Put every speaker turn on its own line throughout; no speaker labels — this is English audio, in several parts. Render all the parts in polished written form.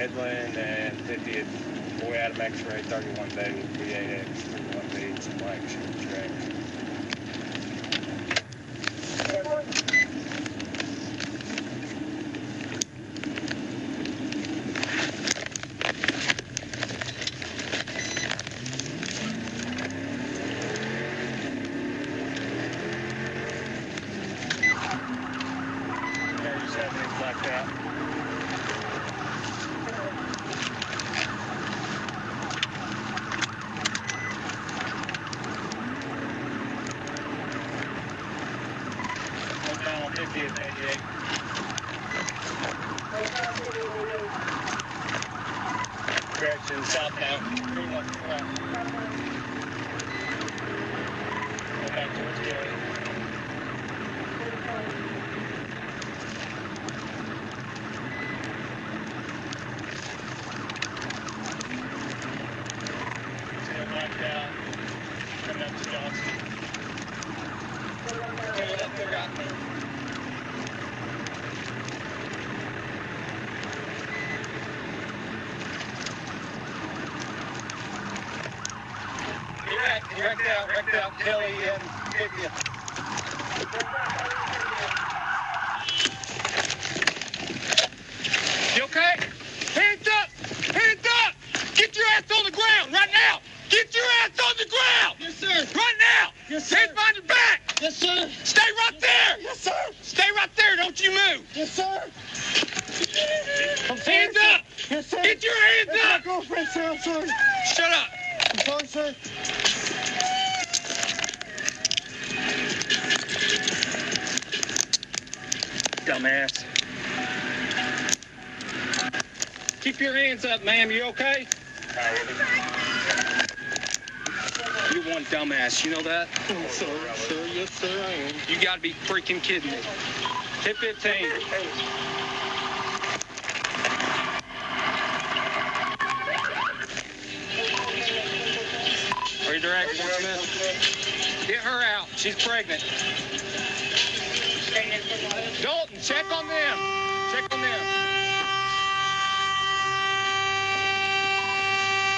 Midland and 50th. Boy Adam X-ray 31 day with V8X 31B. It's a black shooting Trax. Blacked out. Go down on 50th, 88. Direction southbound. Turn left to left. Go back towards Kelley. Down, coming up to Johnson. Turn left to right. Wrecked out, Kelley and 50th. You okay? Hands up! Hands up! Get your ass on the ground right now! Get your ass on the ground!
Yes, sir.
Right now!
Yes, sir.
Hands behind your back!
Yes, sir.
Stay right there!
Yes, sir.
Stay right there, don't you move!
Yes, sir.
Hands up!
Yes, sir.
Get your hands
That's my
up!
girlfriend, sir. I'm sorry.
Shut up!
I'm sorry, sir.
Dumbass. Keep your hands up, ma'am. You okay? You're one dumbass. You know that?
I'm sorry, sir. Yes, sir, I am.
You gotta be freaking kidding me. Hit 15. Redirect, Smith. Get her out. She's pregnant. Dalton, check on them. Check on them.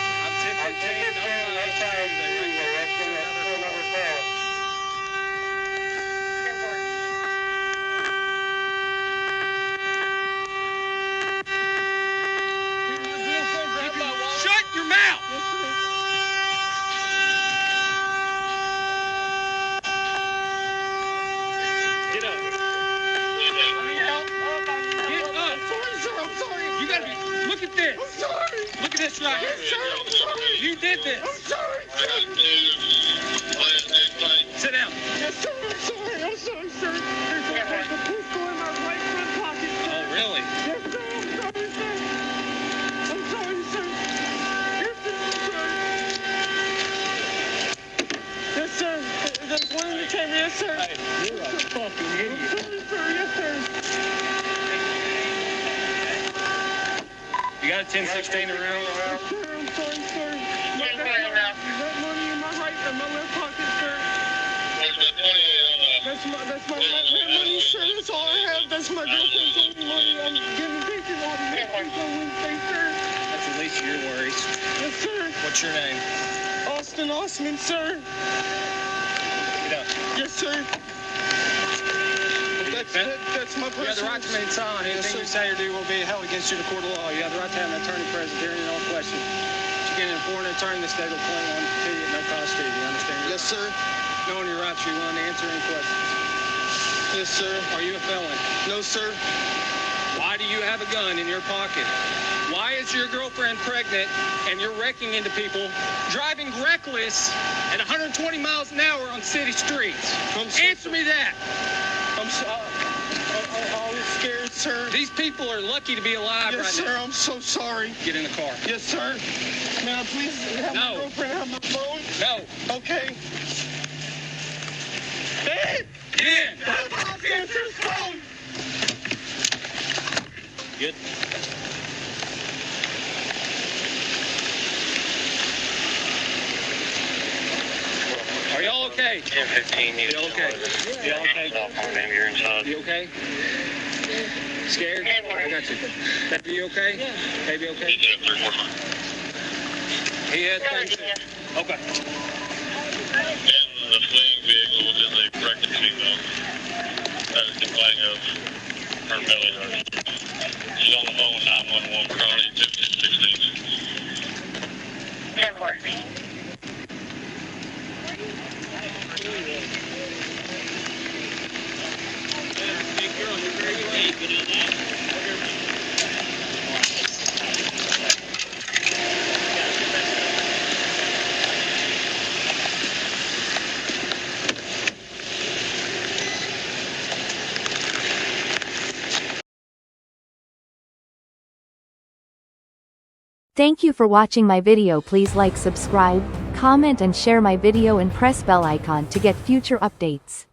I'm 10-15. Shut your mouth! Get up. Get up.
I'm sorry, sir. I'm sorry.
You gotta be. Look at this.
I'm sorry.
Look at this right
Yes, sir.
here.
I'm sorry.
You did this.
I'm sorry, sir.
Sit down.
Yes, sir. I'm sorry. I'm sorry, sir. There's a pistol in my right front pocket, sir.
Oh, really?
Yes, sir. I'm sorry, sir. I'm sorry, sir. Yes, sir. I'm sorry. Yes, sir. There's one in the camera. Yes, sir.
Hey, you're a fucking
I'm
idiot.
sorry, sir. Yes, sir.
You got a 10-16 around?
Yes, sir. I'm sorry, sir. That money in my left pocket, sir. That's my left money, sir. That's all I have. That's my girlfriend's only money. I'm giving pictures on Wednesday, sir.
That's the least of your worries.
Yes, sir.
What's your name?
Ossman, sir.
Get up.
Yes, sir. That's my
You have the
personal...
right to remain silent. Anything you say or do will be held against you in a court of law. You have the right to have an attorney present during all questions. You can inform an attorney the state will claim on to you at no cost to you. You understand?
Yes, sir.
Knowing your rights, you're willing to answer any questions.
Yes, sir.
Are you a felon?
No, sir.
Why do you have a gun in your pocket? Why is your girlfriend pregnant and you're wrecking into people, driving reckless at 120 miles an hour on city streets? Answer me that.
I was scared, sir.
These people are lucky to be alive
Yes,
right
sir.
now.
I'm so sorry.
Get in the car.
Yes, sir. May I please have
No.
my girlfriend have my phone?
No.
Okay. Hey!
Get in.
Answer his phone!
Good. Are y'all okay?
10-15.
You okay? You okay?
You're inside.
You okay? Scared? I got you. Baby, you okay? Yeah. Baby, okay? He had things. Okay.
And the fleeing vehicle is a pregnant female that is complaining of her belly hurt. She's on the phone with 911 for calling 1516. 10-4.
Thank you for watching my video. Please like, subscribe, comment and share my video and press bell icon to get future updates.